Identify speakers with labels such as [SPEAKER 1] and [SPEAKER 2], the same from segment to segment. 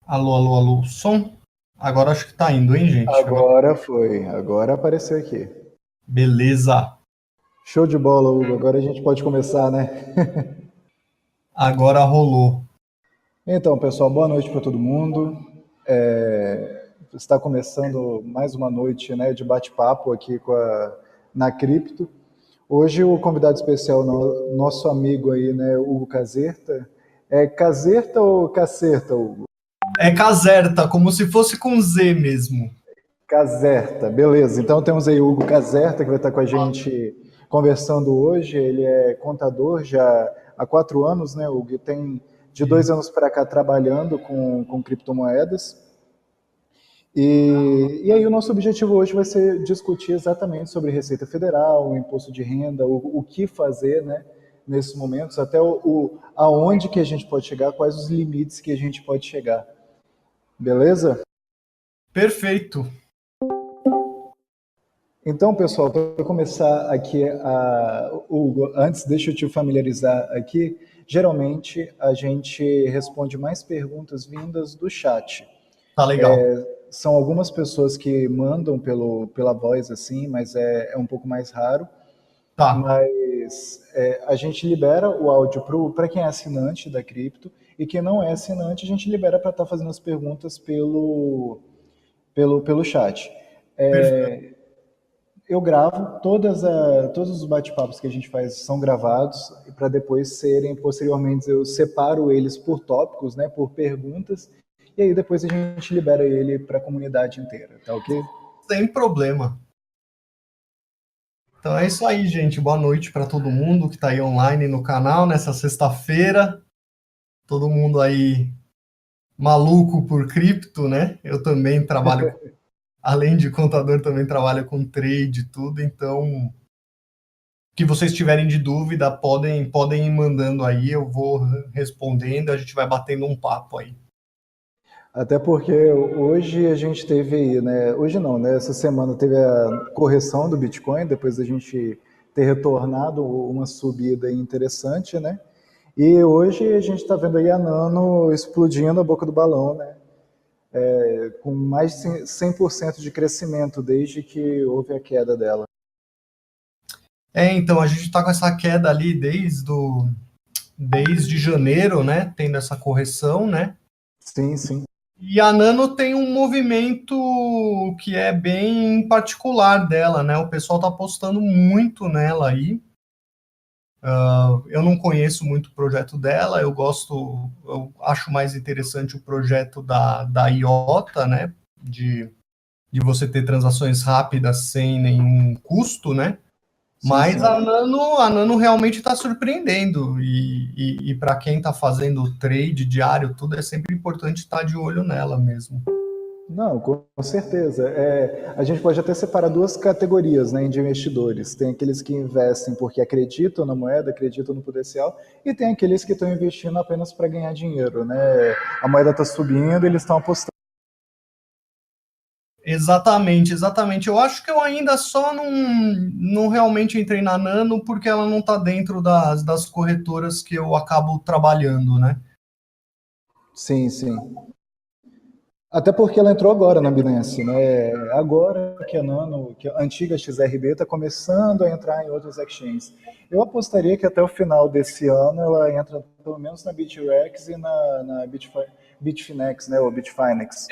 [SPEAKER 1] Alô, alô, alô, som? Agora acho que tá indo, hein, gente?
[SPEAKER 2] Agora foi, agora apareceu aqui.
[SPEAKER 1] Beleza.
[SPEAKER 2] Show de bola, Hugo. Agora a gente pode começar, né?
[SPEAKER 1] Agora rolou.
[SPEAKER 2] Então, pessoal, boa noite para todo mundo. Está começando mais uma noite, né, de bate-papo aqui na Cripto. Hoje o convidado especial, nosso amigo aí, né, Hugo Caserta. É Caserta ou Caserta, Hugo?
[SPEAKER 1] É Caserta, como se fosse com Z mesmo.
[SPEAKER 2] Caserta, beleza. Então temos aí o Hugo Caserta, que vai estar com a gente conversando hoje. Ele é contador já há 4 anos, né, Hugo? E tem de 2 anos para cá trabalhando com criptomoedas. E aí o nosso objetivo hoje vai ser discutir exatamente sobre Receita Federal, o imposto de renda, o que fazer, né, nesses momentos, até aonde que a gente pode chegar, quais os limites que a gente pode chegar. Beleza?
[SPEAKER 1] Perfeito.
[SPEAKER 2] Então, pessoal, para começar aqui, Hugo, antes deixa eu te familiarizar aqui. Geralmente a gente responde mais perguntas vindas do chat.
[SPEAKER 1] Tá legal.
[SPEAKER 2] São algumas pessoas que mandam pela voz assim, mas é um pouco mais raro.
[SPEAKER 1] Tá.
[SPEAKER 2] Mas a gente libera o áudio para quem é assinante da Cripto e quem não é assinante a gente libera para estar fazendo as perguntas pelo chat.
[SPEAKER 1] Perfeito.
[SPEAKER 2] Eu gravo, todos os bate-papos que a gente faz são gravados para depois serem, posteriormente eu separo eles por tópicos, né, por perguntas, e aí depois a gente libera ele para a comunidade inteira, tá ok?
[SPEAKER 1] Sem problema. Então é isso aí, gente. Boa noite para todo mundo que tá aí online no canal nessa sexta-feira. Todo mundo aí maluco por cripto, né? Eu também trabalho, além de contador, também trabalho com trade e tudo, então que vocês tiverem de dúvida, podem ir mandando aí, eu vou respondendo, a gente vai batendo um papo aí.
[SPEAKER 2] Até porque hoje a gente teve aí, né? Hoje não, né? Essa semana teve a correção do Bitcoin, depois da gente ter retornado uma subida interessante, né? E hoje a gente está vendo aí a Nano explodindo a boca do balão, né? Com mais de 100% de crescimento desde que houve a queda dela.
[SPEAKER 1] Então, a gente está com essa queda ali desde janeiro, né? Tendo essa correção, né?
[SPEAKER 2] Sim, sim.
[SPEAKER 1] E a Nano tem um movimento que é bem particular dela, né? O pessoal está apostando muito nela aí. Eu não conheço muito o projeto dela, eu acho mais interessante o projeto da IOTA, né? De você ter transações rápidas sem nenhum custo, né?
[SPEAKER 2] Sim,
[SPEAKER 1] Mas
[SPEAKER 2] sim.
[SPEAKER 1] a Nano realmente está surpreendendo. E para quem está fazendo trade diário, tudo é sempre importante estar de olho nela mesmo.
[SPEAKER 2] Não, com certeza. A gente pode até separar duas categorias, né, de investidores. Tem aqueles que investem porque acreditam na moeda, acreditam no potencial, e tem aqueles que estão investindo apenas para ganhar dinheiro, né? A moeda está subindo, eles estão apostando.
[SPEAKER 1] Exatamente, exatamente. Eu acho que eu ainda só não realmente entrei na Nano porque ela não está dentro das corretoras que eu acabo trabalhando, né?
[SPEAKER 2] Sim, sim. Até porque ela entrou agora na Binance, né? Agora que a Nano, que a antiga XRB está começando a entrar em outros exchanges. Eu apostaria que até o final desse ano ela entra pelo menos na BitREX e na Bitfinex, né? Ou Bitfinex.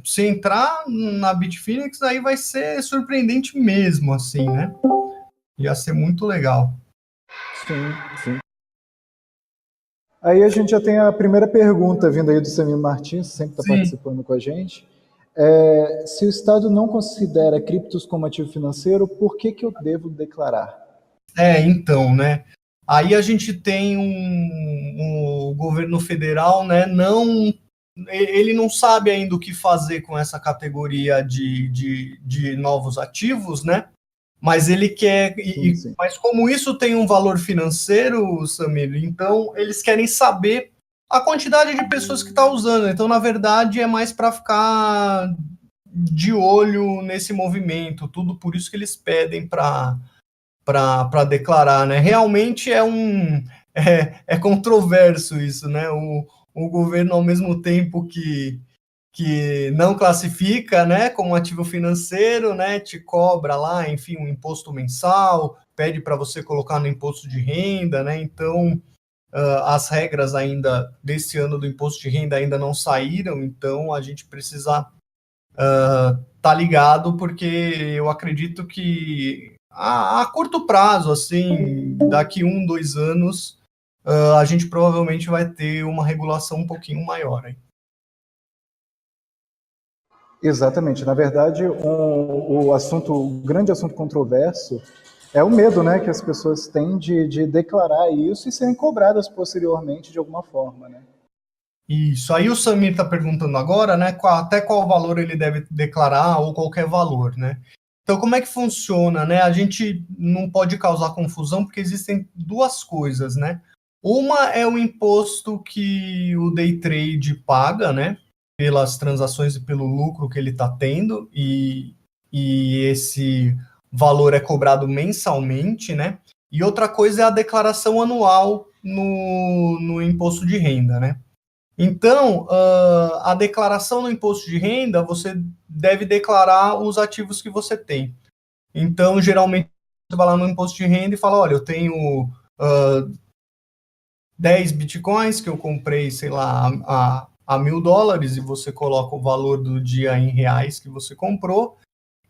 [SPEAKER 1] Se entrar na Bitfinex, aí vai ser surpreendente mesmo, assim, né? Ia ser muito legal.
[SPEAKER 2] Sim, sim. Aí a gente já tem a primeira pergunta vindo aí do Samir Martins, sempre está
[SPEAKER 1] Sim.
[SPEAKER 2] participando com a gente. Se o Estado não considera criptos como ativo financeiro, por que eu devo declarar?
[SPEAKER 1] Então, né? Aí a gente tem o governo federal, né? Ele não sabe ainda o que fazer com essa categoria de novos ativos, né? Mas ele quer,
[SPEAKER 2] Sim, sim.
[SPEAKER 1] mas como isso tem um valor financeiro, Samir, então eles querem saber a quantidade de pessoas que está usando. Então, na verdade, é mais para ficar de olho nesse movimento, tudo por isso que eles pedem para declarar, né? Realmente é controverso isso, né? O governo, ao mesmo tempo que não classifica, né, como ativo financeiro, né, te cobra lá, enfim, um imposto mensal, pede para você colocar no imposto de renda, né? Então, as regras ainda desse ano do imposto de renda ainda não saíram, então a gente precisa tá ligado, porque eu acredito que a curto prazo, assim, daqui 1, 2 anos, a gente provavelmente vai ter uma regulação um pouquinho maior. Hein?
[SPEAKER 2] Exatamente. Na verdade, o grande assunto controverso é o medo, né, que as pessoas têm de declarar isso e serem cobradas posteriormente de alguma forma, né?
[SPEAKER 1] Isso. Aí o Samir está perguntando agora, né, até qual valor ele deve declarar ou qualquer valor, né? Então, como é que funciona, né? A gente não pode causar confusão porque existem duas coisas, né? Uma é o imposto que o day trade paga, né? Pelas transações e pelo lucro que ele está tendo, e esse valor é cobrado mensalmente, né? E outra coisa é a declaração anual no imposto de renda, né? Então, a declaração no imposto de renda, você deve declarar os ativos que você tem. Então, geralmente, você vai lá no imposto de renda e fala, olha, eu tenho 10 bitcoins que eu comprei, sei lá, a $1.000, e você coloca o valor do dia em reais que você comprou.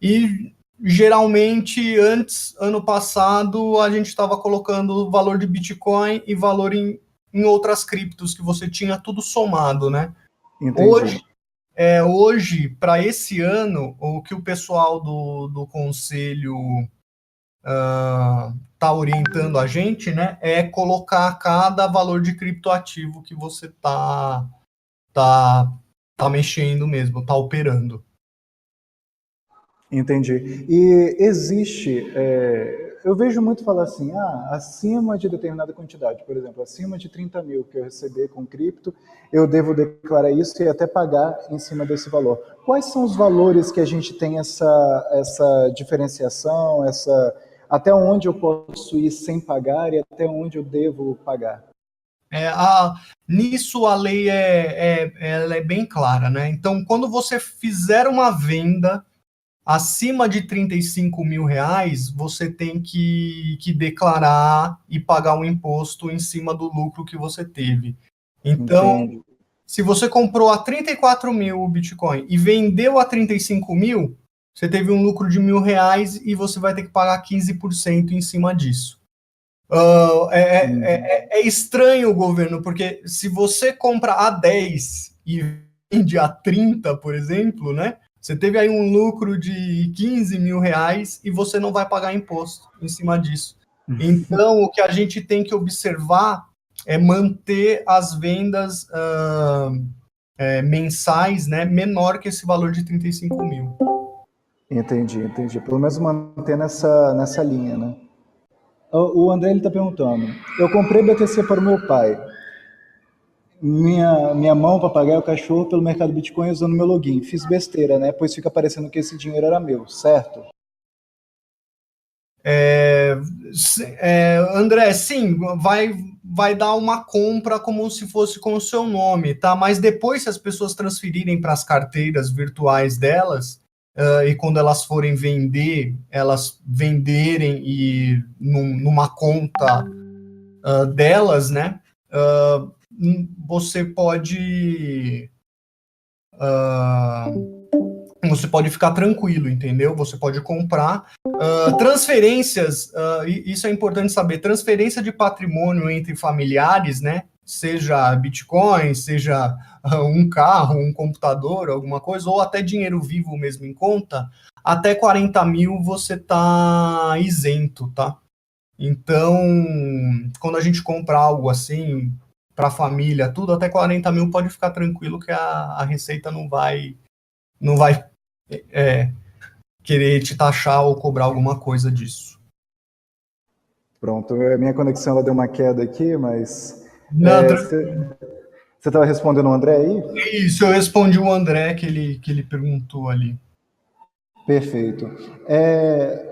[SPEAKER 1] E, geralmente, antes, ano passado, a gente estava colocando o valor de Bitcoin e valor em outras criptos que você tinha tudo somado, né?
[SPEAKER 2] Entendi.
[SPEAKER 1] Hoje, para esse ano, o que o pessoal do conselho está orientando a gente, né, é colocar cada valor de criptoativo que você tá mexendo mesmo, está operando.
[SPEAKER 2] Entendi. E existe, eu vejo muito falar assim, acima de determinada quantidade, por exemplo, acima de 30 mil que eu receber com cripto, eu devo declarar isso e até pagar em cima desse valor. Quais são os valores que a gente tem essa diferenciação, até onde eu posso ir sem pagar e até onde eu devo pagar?
[SPEAKER 1] Nisso a lei ela é bem clara, né? Então, quando você fizer uma venda acima de R$ 35.000, você tem que declarar e pagar um imposto em cima do lucro que você teve. Então,
[SPEAKER 2] Entende?
[SPEAKER 1] se você comprou a 34 mil o Bitcoin e vendeu a 35 mil, você teve um lucro de R$ 1.000 e você vai ter que pagar 15% em cima disso. É estranho o governo, porque se você compra a 10 e vende a 30, por exemplo, né? Você teve aí um lucro de R$ 15.000 e você não vai pagar imposto em cima disso. Então, o que a gente tem que observar é manter as vendas mensais, né, menor que esse valor de 35 mil.
[SPEAKER 2] Entendi. Pelo menos manter nessa linha, né? O André está perguntando, eu comprei BTC para o meu pai, minha mão para pagar o cachorro pelo mercado Bitcoin usando meu login. Fiz besteira, né? Pois fica parecendo que esse dinheiro era meu, certo?
[SPEAKER 1] André, sim, vai dar uma compra como se fosse com o seu nome, tá? Mas depois, se as pessoas transferirem para as carteiras virtuais delas, e quando elas forem vender, elas venderem e numa conta delas, né? Você pode você pode ficar tranquilo, entendeu? Você pode comprar. Transferências, isso é importante saber, transferência de patrimônio entre familiares, né? Seja Bitcoin, seja um carro, um computador, alguma coisa, ou até dinheiro vivo mesmo em conta, até 40 mil você tá isento, tá? Então, quando a gente compra algo assim, para a família, tudo, até 40 mil pode ficar tranquilo que a Receita não vai querer te taxar ou cobrar alguma coisa disso.
[SPEAKER 2] Pronto, a minha conexão ela deu uma queda aqui, mas
[SPEAKER 1] Não,
[SPEAKER 2] você estava respondendo o André aí?
[SPEAKER 1] isso, eu respondi o André que ele perguntou ali.
[SPEAKER 2] Perfeito.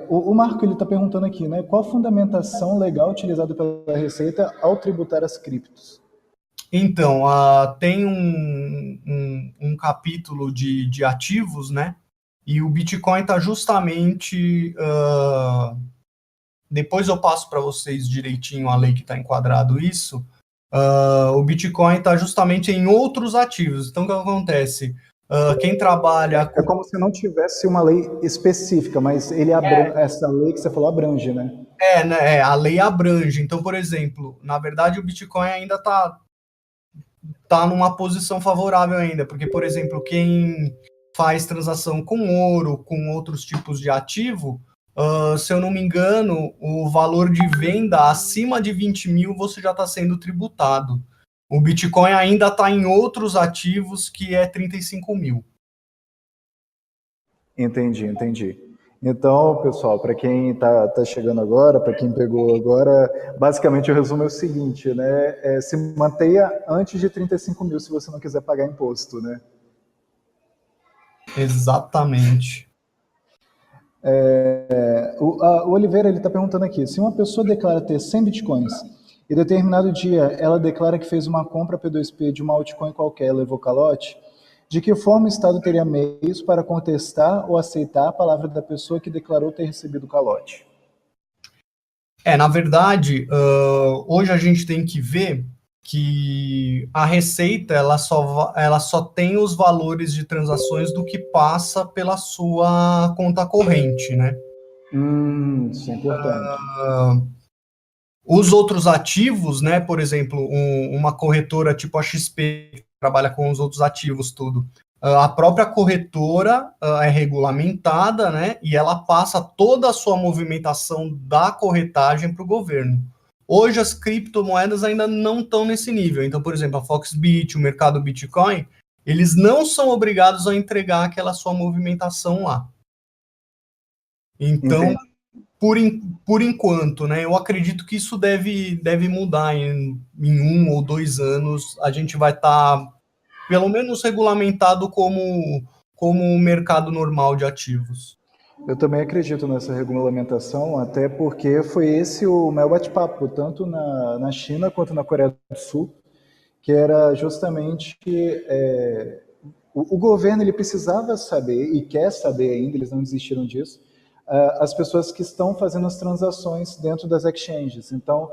[SPEAKER 2] O Marco ele está perguntando aqui, né? Qual a fundamentação legal utilizada pela Receita ao tributar as criptos?
[SPEAKER 1] Então, tem um capítulo de ativos, né? E o Bitcoin está justamente. Depois eu passo para vocês direitinho a lei que está enquadrado isso. O Bitcoin está justamente em outros ativos. Então, o que acontece? Quem trabalha
[SPEAKER 2] É como se não tivesse uma lei específica, mas essa lei que você falou abrange, né?
[SPEAKER 1] Né, a lei abrange. Então, por exemplo, na verdade, o Bitcoin ainda tá numa posição favorável ainda, porque, por exemplo, quem faz transação com ouro, com outros tipos de ativo, se eu não me engano, o valor de venda acima de 20 mil você já está sendo tributado. O Bitcoin ainda está em outros ativos que é 35 mil.
[SPEAKER 2] Entendi. Então, pessoal, para quem está chegando agora, para quem pegou agora, basicamente o resumo é o seguinte, né? Se mantenha antes de 35 mil se você não quiser pagar imposto, né?
[SPEAKER 1] Exatamente.
[SPEAKER 2] O Oliveira ele está perguntando aqui, se uma pessoa declara ter 100 bitcoins e determinado dia ela declara que fez uma compra P2P de uma altcoin qualquer, levou calote, de que forma o Estado teria meios para contestar ou aceitar a palavra da pessoa que declarou ter recebido o calote?
[SPEAKER 1] Na verdade, hoje a gente tem que ver que a Receita ela só tem os valores de transações do que passa pela sua conta corrente, né?
[SPEAKER 2] Isso é importante.
[SPEAKER 1] Os outros ativos, né? Por exemplo, uma corretora tipo a XP, que trabalha com os outros ativos, tudo. A própria corretora é regulamentada, né? E ela passa toda a sua movimentação da corretagem para o governo. Hoje as criptomoedas ainda não estão nesse nível. Então, por exemplo, a Foxbit, o mercado Bitcoin, eles não são obrigados a entregar aquela sua movimentação lá. Então,
[SPEAKER 2] Entendi.
[SPEAKER 1] por enquanto, né? Eu acredito que isso deve mudar em 1 ou 2 anos. A gente vai estar, pelo menos, regulamentado como um mercado normal de ativos.
[SPEAKER 2] Eu também acredito nessa regulamentação, até porque foi esse o meu bate-papo, tanto na China quanto na Coreia do Sul, que era justamente o governo ele precisava saber e quer saber ainda, eles não desistiram disso, as pessoas que estão fazendo as transações dentro das exchanges. Então,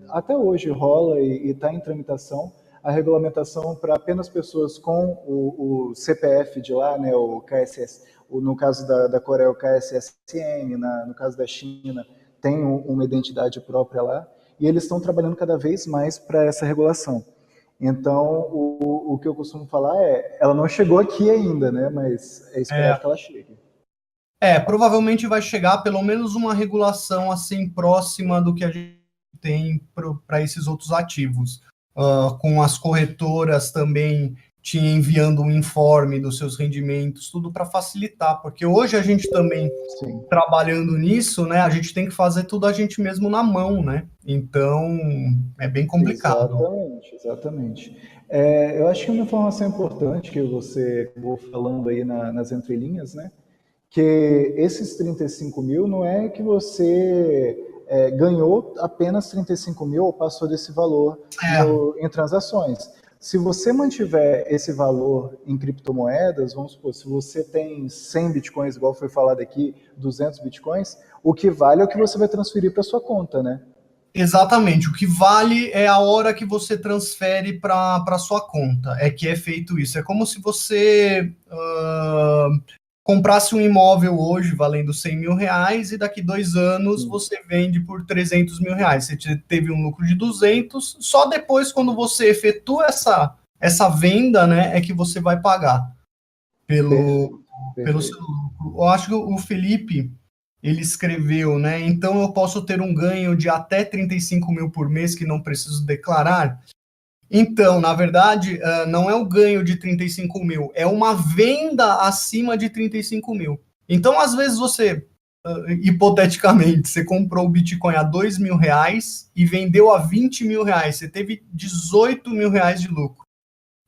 [SPEAKER 2] até hoje rola e está em tramitação a regulamentação para apenas pessoas com o CPF de lá, né, o KSS, no caso da Coreia, o KSSM, no caso da China, tem uma identidade própria lá, e eles estão trabalhando cada vez mais para essa regulação. Então, o que eu costumo falar ela não chegou aqui ainda, né? Mas é esperado que ela chegue.
[SPEAKER 1] Provavelmente vai chegar pelo menos uma regulação assim próxima do que a gente tem para esses outros ativos, com as corretoras também te enviando um informe dos seus rendimentos, tudo para facilitar, porque hoje a gente também
[SPEAKER 2] Sim.
[SPEAKER 1] trabalhando nisso, né, a gente tem que fazer tudo a gente mesmo na mão, né? Então é bem complicado.
[SPEAKER 2] Exatamente. Eu acho que uma informação importante que você acabou falando aí nas entrelinhas, né? Que esses 35 mil não é que você ganhou apenas 35 mil ou passou desse valor em transações. Se você mantiver esse valor em criptomoedas, vamos supor, se você tem 100 bitcoins, igual foi falado aqui, 200 bitcoins, o que vale é o que você vai transferir para sua conta, né?
[SPEAKER 1] Exatamente. O que vale é a hora que você transfere para sua conta. É que é feito isso. É como se você comprasse um imóvel hoje valendo 100 mil reais e daqui 2 anos você vende por 300 mil reais. Você teve um lucro de 200. Só depois, quando você efetua essa venda, né, é que você vai pagar pelo seu lucro. Eu acho que o Felipe ele escreveu, né? Então eu posso ter um ganho de até 35 mil por mês que não preciso declarar. Então, na verdade, não é o ganho de 35 mil, é uma venda acima de 35 mil. Então, às vezes você, hipoteticamente, você comprou o Bitcoin a 2 mil reais e vendeu a 20 mil reais, você teve 18 mil reais de lucro.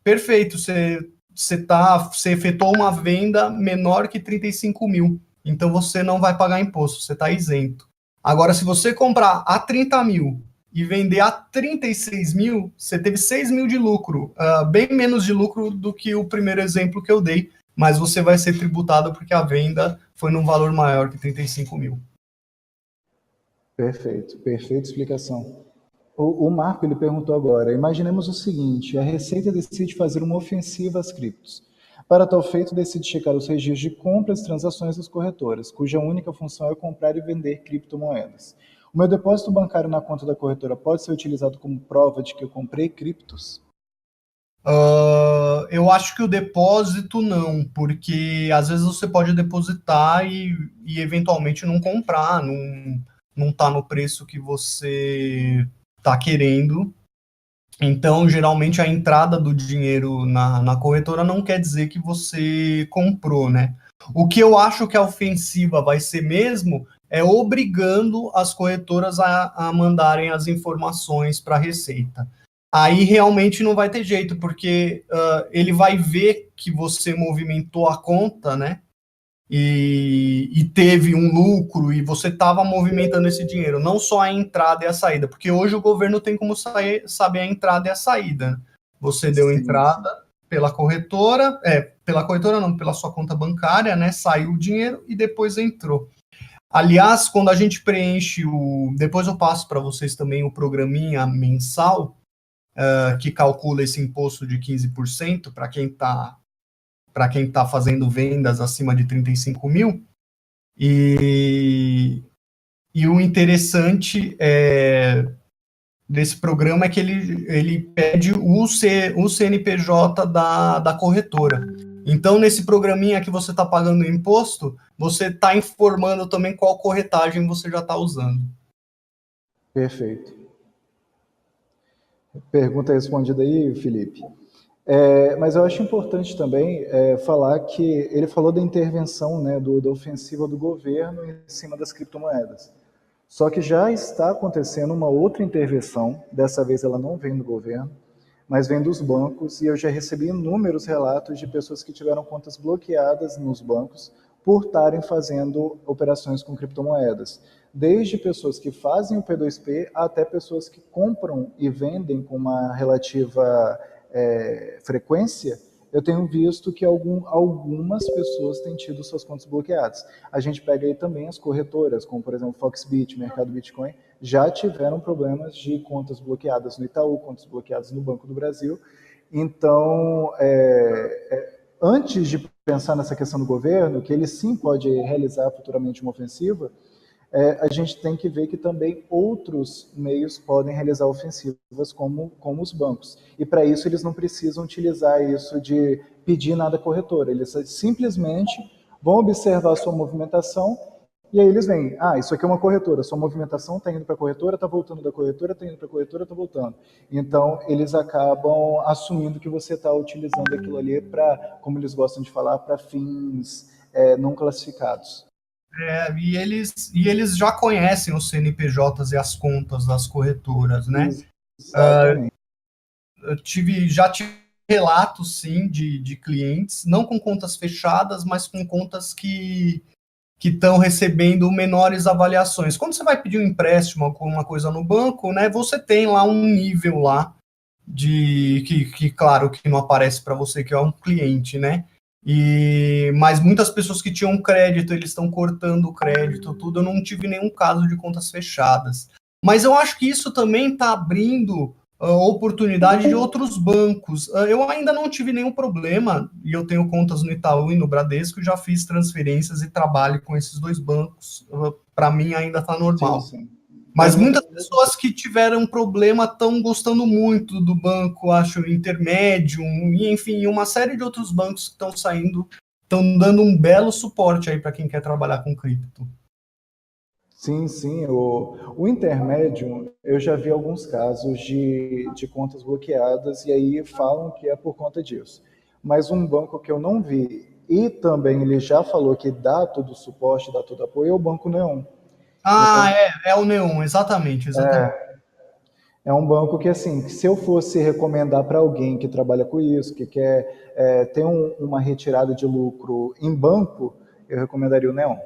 [SPEAKER 1] Perfeito, você você efetuou uma venda menor que 35 mil. Então você não vai pagar imposto, você está isento. Agora, se você comprar a 30 mil e vender a 36 mil, você teve 6 mil de lucro, bem menos de lucro do que o primeiro exemplo que eu dei, mas você vai ser tributado porque a venda foi num valor maior que 35 mil.
[SPEAKER 2] Perfeito, perfeita explicação. O Marco ele perguntou agora: imaginemos o seguinte, a Receita decide fazer uma ofensiva às criptos. Para tal feito, decide checar os registros de compras e transações das corretoras, cuja única função é comprar e vender criptomoedas. O meu depósito bancário na conta da corretora pode ser utilizado como prova de que eu comprei criptos?
[SPEAKER 1] Eu acho que o depósito não, porque às vezes você pode depositar e eventualmente não comprar, não tá no preço que você tá querendo. Então, geralmente, a entrada do dinheiro na corretora não quer dizer que você comprou, né? O que eu acho que a ofensiva vai ser mesmo é obrigando as corretoras a mandarem as informações para a Receita. Aí realmente não vai ter jeito, porque ele vai ver que você movimentou a conta, né? E teve um lucro e você estava movimentando esse dinheiro, não só a entrada e a saída, porque hoje o governo tem como saber a entrada e a saída. Você deu
[SPEAKER 2] Sim, sim.
[SPEAKER 1] entrada pela corretora não, pela sua conta bancária, né? Saiu o dinheiro e depois entrou. Aliás, quando a gente preenche depois eu passo para vocês também o programinha mensal que calcula esse imposto de 15% para quem está fazendo vendas acima de 35 mil. E o interessante desse programa é que ele pede o CNPJ da corretora. Então, nesse programinha que você está pagando o imposto, você está informando também qual corretagem você já está usando.
[SPEAKER 2] Perfeito. Pergunta respondida aí, Felipe. Mas eu acho importante também falar que ele falou da intervenção, né, da ofensiva do governo em cima das criptomoedas. Só que já está acontecendo uma outra intervenção, dessa vez ela não vem do governo, mas vem dos bancos, e eu já recebi inúmeros relatos de pessoas que tiveram contas bloqueadas nos bancos por estarem fazendo operações com criptomoedas. Desde pessoas que fazem o P2P até pessoas que compram e vendem com uma relativa frequência. Eu tenho visto que algumas pessoas têm tido suas contas bloqueadas. A gente pega aí também as corretoras, como por exemplo Foxbit, Mercado Bitcoin, já tiveram problemas de contas bloqueadas no Itaú, contas bloqueadas no Banco do Brasil. Então, antes de pensar nessa questão do governo, que ele sim pode realizar futuramente uma ofensiva, a gente tem que ver que também outros meios podem realizar ofensivas, como os bancos. E para isso eles não precisam utilizar isso de pedir nada à corretora. Eles simplesmente vão observar a sua movimentação e aí eles veem, isso aqui é uma corretora, sua movimentação está indo para a corretora, está voltando da corretora, está indo para a corretora, está voltando. Então, eles acabam assumindo que você está utilizando aquilo ali para, como eles gostam de falar, para fins não classificados.
[SPEAKER 1] E eles já conhecem os CNPJs e as contas das corretoras, né?
[SPEAKER 2] Exatamente.
[SPEAKER 1] Já tive relatos, sim, de clientes, não com contas fechadas, mas com contas que estão recebendo menores avaliações. Quando você vai pedir um empréstimo, alguma coisa no banco, né, você tem lá um nível lá que claro, que não aparece para você, que é um cliente, né? Mas muitas pessoas que tinham crédito, eles estão cortando o crédito, tudo. Eu não tive nenhum caso de contas fechadas. Mas eu acho que isso também está abrindo oportunidade de outros bancos. Eu ainda não tive nenhum problema, e eu tenho contas no Itaú e no Bradesco, já fiz transferências e trabalho com esses dois bancos. Para mim ainda está
[SPEAKER 2] Sim,
[SPEAKER 1] normal.
[SPEAKER 2] sim.
[SPEAKER 1] Mas muitas pessoas que tiveram problema estão gostando muito do banco, acho, intermédio, e enfim, uma série de outros bancos que estão saindo, estão dando um belo suporte aí para quem quer trabalhar com cripto.
[SPEAKER 2] Sim, sim. O intermédio, eu já vi alguns casos de contas bloqueadas e aí falam que é por conta disso. Mas um banco que eu não vi e também ele já falou que dá todo o suporte, dá todo o apoio, é o Banco Neon.
[SPEAKER 1] Ah,
[SPEAKER 2] Então,
[SPEAKER 1] é o Neon, exatamente, exatamente.
[SPEAKER 2] É um banco que, assim, se eu fosse recomendar para alguém que trabalha com isso, que quer ter uma retirada de lucro em banco, eu recomendaria o Neon.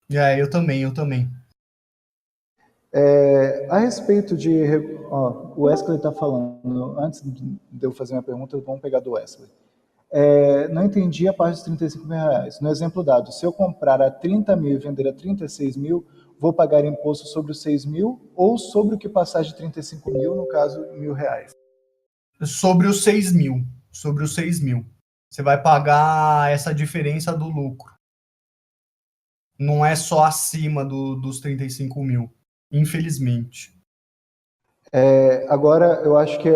[SPEAKER 1] Eu também, eu também.
[SPEAKER 2] A respeito de... Ó, o Wesley está falando, antes de eu fazer minha pergunta, vamos pegar do Wesley. Não entendi a parte dos R$ 35.000. No exemplo dado, se eu comprar a 30 mil e vender a 36 mil, vou pagar imposto sobre os 6 mil ou sobre o que passar de 35 mil, no caso, R$ 1.000?
[SPEAKER 1] Sobre os 6 mil. Sobre os 6 mil. Você vai pagar essa diferença do lucro. Não é só acima dos 35 mil. Infelizmente.
[SPEAKER 2] Agora, eu acho que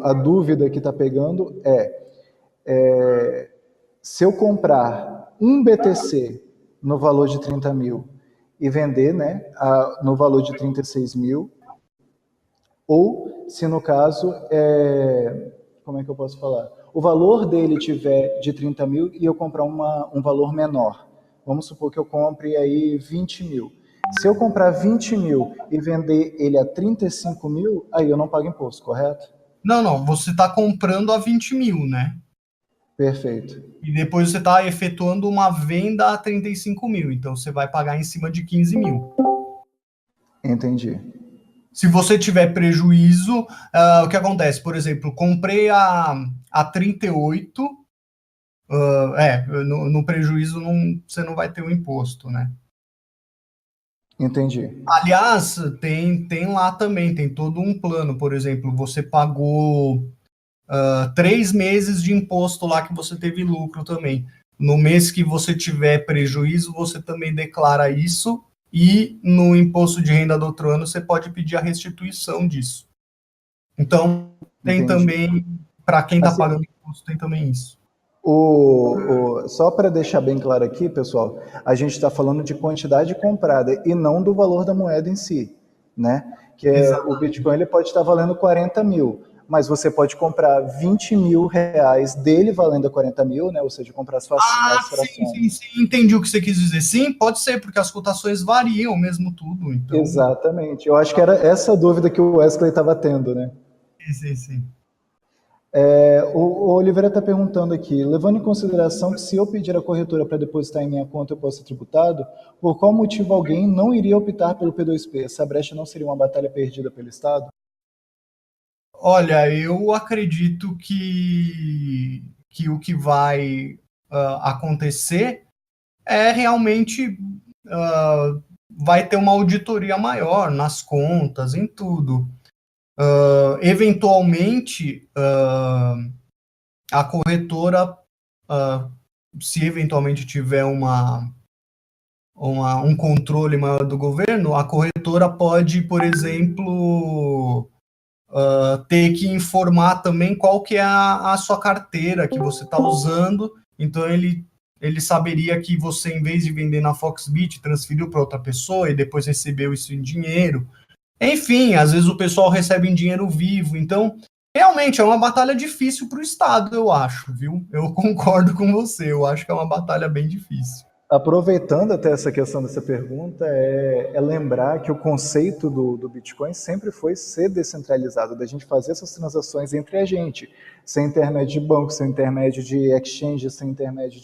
[SPEAKER 2] a dúvida que está pegando se eu comprar um BTC no valor de 30 mil e vender, né, no valor de 36 mil, ou se no caso, como é que eu posso falar? O valor dele tiver de 30 mil e eu comprar um valor menor. Vamos supor que eu compre aí 20 mil. Se eu comprar 20 mil e vender ele a 35 mil, aí eu não pago imposto, correto?
[SPEAKER 1] Não. Você está comprando a 20 mil, né?
[SPEAKER 2] Perfeito.
[SPEAKER 1] E depois você está efetuando uma venda a 35 mil. Então você vai pagar em cima de 15 mil.
[SPEAKER 2] Entendi.
[SPEAKER 1] Se você tiver prejuízo, o que acontece? Por exemplo, comprei a 38, no prejuízo você não vai ter o imposto, né?
[SPEAKER 2] Entendi.
[SPEAKER 1] Aliás, tem lá também, tem todo um plano. Por exemplo, você pagou 3 meses de imposto lá que você teve lucro também. No mês que você tiver prejuízo, você também declara isso, e no imposto de renda do outro ano você pode pedir a restituição disso. Então, tem
[SPEAKER 2] Entendi.
[SPEAKER 1] também, para quem está
[SPEAKER 2] Assim,
[SPEAKER 1] pagando imposto, tem também isso.
[SPEAKER 2] só para deixar bem claro aqui, pessoal, a gente está falando de quantidade comprada e não do valor da moeda em si, né? O
[SPEAKER 1] Exato.
[SPEAKER 2] Bitcoin ele pode estar valendo 40 mil, mas você pode comprar 20 mil reais dele valendo 40 mil, né? Ou seja, comprar as frações.
[SPEAKER 1] Sim, entendi o que você quis dizer. Sim, pode ser, porque as cotações variam mesmo tudo, então...
[SPEAKER 2] Exatamente. Eu acho que era essa dúvida que o Wesley estava tendo, né?
[SPEAKER 1] Sim.
[SPEAKER 2] O Oliveira está perguntando aqui, levando em consideração que se eu pedir a corretora para depositar em minha conta eu posso ser tributado, por qual motivo alguém não iria optar pelo P2P? Essa brecha não seria uma batalha perdida pelo Estado?
[SPEAKER 1] Olha, eu acredito que o que vai acontecer é realmente vai ter uma auditoria maior nas contas, em tudo. Eventualmente, a corretora, se eventualmente tiver um controle maior do governo, a corretora pode, por exemplo, ter que informar também qual que é a sua carteira que você está usando. Então ele saberia que você, em vez de vender na Foxbit, transferiu para outra pessoa e depois recebeu isso em dinheiro. Enfim, às vezes o pessoal recebe em dinheiro vivo. Então, realmente é uma batalha difícil para o Estado, eu acho, viu? Eu concordo com você, eu acho que é uma batalha bem difícil.
[SPEAKER 2] Aproveitando até essa questão dessa pergunta, lembrar que o conceito do Bitcoin sempre foi ser descentralizado, da gente fazer essas transações entre a gente, sem intermédio de banco, sem intermédio de exchange, sem intermédio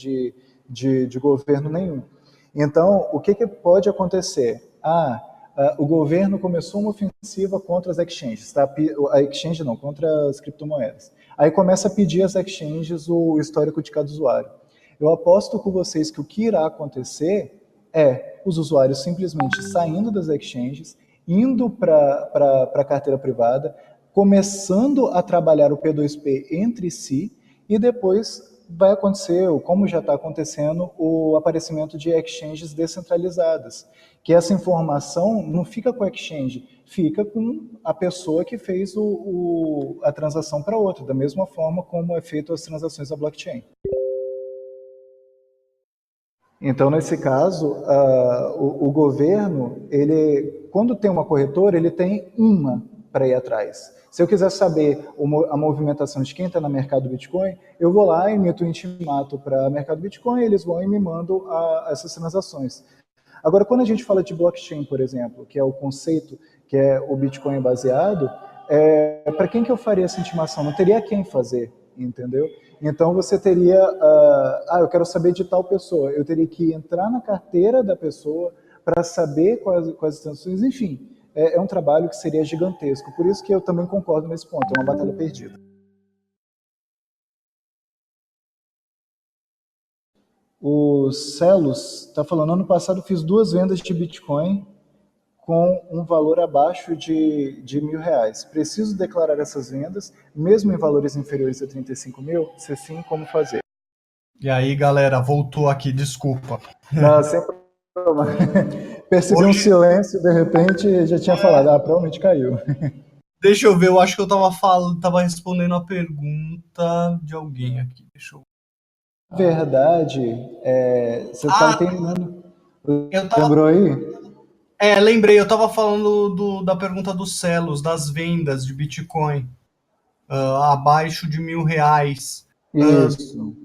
[SPEAKER 2] de governo nenhum. Então, o que pode acontecer? O governo começou uma ofensiva contra as exchanges, tá? A exchange não, contra as criptomoedas. Aí começa a pedir às exchanges o histórico de cada usuário. Eu aposto com vocês que o que irá acontecer é os usuários simplesmente saindo das exchanges, indo para a carteira privada, começando a trabalhar o P2P entre si, e depois vai acontecer, como já está acontecendo, o aparecimento de exchanges descentralizadas, que essa informação não fica com a exchange, fica com a pessoa que fez a transação para outra, da mesma forma como é feito as transações da blockchain. Então, nesse caso, o governo, quando tem uma corretora, ele tem uma para ir atrás. Se eu quiser saber a movimentação de quem está no mercado Bitcoin, eu vou lá e emito um intimato para o mercado Bitcoin, eles vão e me mandam essas transações. Agora, quando a gente fala de blockchain, por exemplo, que é o conceito que é o Bitcoin baseado, para quem que eu faria essa intimação? Não teria quem fazer, entendeu? Então você teria, eu quero saber de tal pessoa, eu teria que entrar na carteira da pessoa para saber quais as intenções, enfim, é um trabalho que seria gigantesco. Por isso que eu também concordo nesse ponto, é uma batalha perdida. O Celos está falando, ano passado fiz 2 vendas de Bitcoin com um valor abaixo de R$ 1.000. Preciso declarar essas vendas, mesmo em valores inferiores a 35 mil? Se sim, como fazer?
[SPEAKER 1] E aí, galera, voltou aqui, desculpa.
[SPEAKER 2] Não, sem problema. Percebi um silêncio, de repente já tinha falado, provavelmente caiu.
[SPEAKER 1] Deixa eu ver, eu acho que eu tava respondendo a pergunta de alguém aqui. Deixa eu...
[SPEAKER 2] Na verdade, você estava terminando. Lembrou aí?
[SPEAKER 1] Lembrei, eu estava falando da pergunta dos Celos, das vendas de Bitcoin abaixo de R$ 1.000.
[SPEAKER 2] Isso.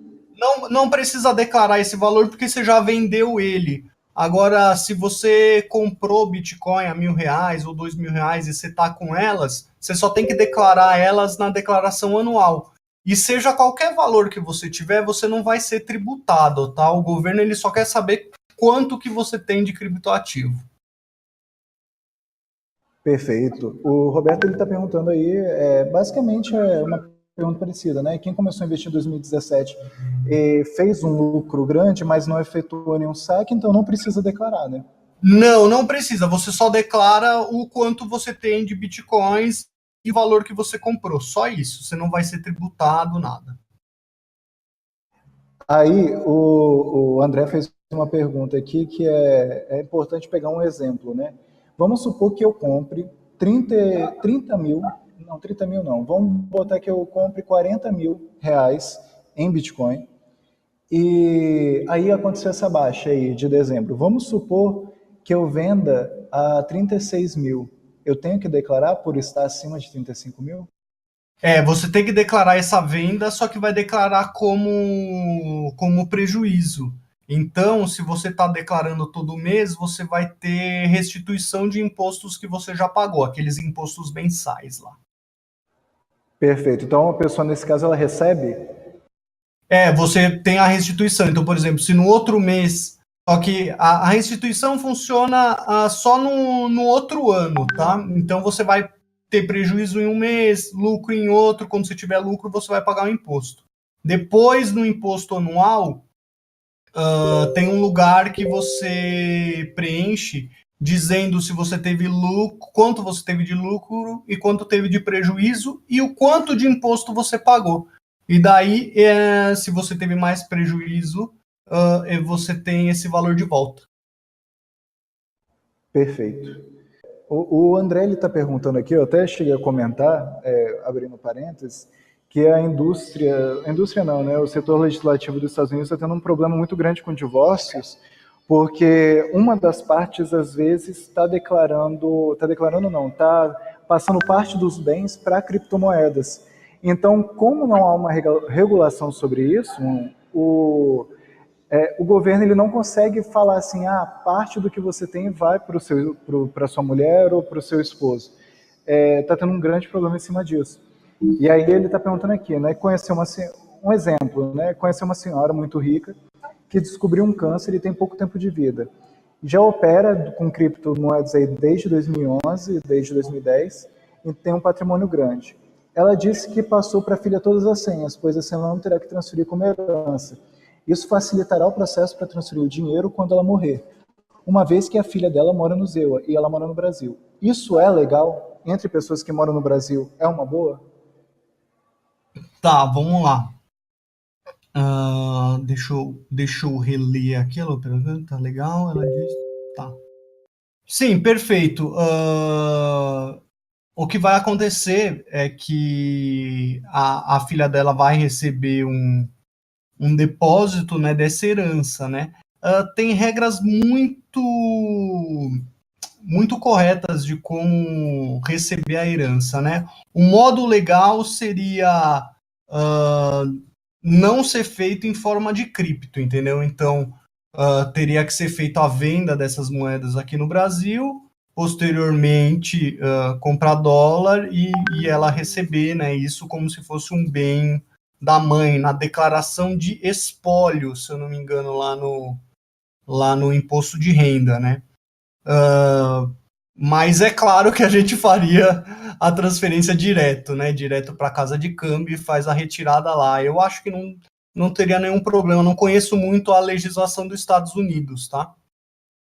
[SPEAKER 1] Não precisa declarar esse valor porque você já vendeu ele. Agora, se você comprou Bitcoin a R$ 1.000 ou R$ 2.000 e você está com elas, você só tem que declarar elas na declaração anual. E seja qualquer valor que você tiver, você não vai ser tributado, tá? O governo ele só quer saber quanto que você tem de criptoativo.
[SPEAKER 2] Perfeito. O Roberto ele está perguntando aí, basicamente é uma pergunta parecida, né? Quem começou a investir em 2017 fez um lucro grande, mas não efetuou nenhum saque, então não precisa declarar, né?
[SPEAKER 1] Não precisa. Você só declara o quanto você tem de bitcoins e o valor que você comprou. Só isso. Você não vai ser tributado, nada.
[SPEAKER 2] Aí o André fez uma pergunta aqui que é importante pegar um exemplo, né? Vamos supor que eu compre 30 mil, não, 30 mil não, vamos botar que eu compre R$ 40.000 em Bitcoin e aí aconteceu essa baixa aí de dezembro. Vamos supor que eu venda a 36 mil. Eu tenho que declarar por estar acima de 35 mil?
[SPEAKER 1] Você tem que declarar essa venda, só que vai declarar como prejuízo. Então, se você está declarando todo mês, você vai ter restituição de impostos que você já pagou, aqueles impostos mensais lá.
[SPEAKER 2] Perfeito. Então a pessoa, nesse caso, ela recebe?
[SPEAKER 1] Você tem a restituição. Então, por exemplo, se no outro mês. Só que a restituição funciona só no outro ano, tá? Então você vai ter prejuízo em um mês, lucro em outro. Quando você tiver lucro, você vai pagar o imposto. Depois, no imposto anual, tem um lugar que você preenche dizendo se você teve lucro, quanto você teve de lucro e quanto teve de prejuízo e o quanto de imposto você pagou. E daí, se você teve mais prejuízo, você tem esse valor de volta.
[SPEAKER 2] Perfeito. O André está perguntando aqui, eu até cheguei a comentar, abrindo parênteses, que a indústria não, né? O setor legislativo dos Estados Unidos está tendo um problema muito grande com divórcios, porque uma das partes, às vezes, está passando parte dos bens para criptomoedas. Então, como não há uma regulação sobre isso, o governo ele não consegue falar assim, parte do que você tem vai para sua mulher ou para o seu esposo. Está tendo um grande problema em cima disso. E aí ele está perguntando aqui, né? Um exemplo, né? Conheceu uma senhora muito rica que descobriu um câncer e tem pouco tempo de vida. Já opera com criptomoedas aí desde 2011, desde 2010, e tem um patrimônio grande. Ela disse que passou para a filha todas as senhas, pois assim ela não terá que transferir como herança. Isso facilitará o processo para transferir o dinheiro quando ela morrer, uma vez que a filha dela mora no ZEUA e ela mora no Brasil. Isso é legal? Entre pessoas que moram no Brasil, é uma boa?
[SPEAKER 1] Tá, vamos lá. Deixa eu reler aqui. Ela pergunta, tá legal? Ela diz. Tá. Sim, perfeito. O que vai acontecer é que a filha dela vai receber um depósito, né, dessa herança, né? Tem regras muito corretas de como receber a herança, né? O modo legal seria não ser feito em forma de cripto, entendeu? Então, teria que ser feita a venda dessas moedas aqui no Brasil posteriormente comprar dólar e ela receber, né, isso como se fosse um bem da mãe, na declaração de espólio, se eu não me engano, lá no imposto de renda, né? Mas é claro que a gente faria a transferência direto, né? Direto para a casa de câmbio e faz a retirada lá. Eu acho que não teria nenhum problema. Não conheço muito a legislação dos Estados Unidos, tá?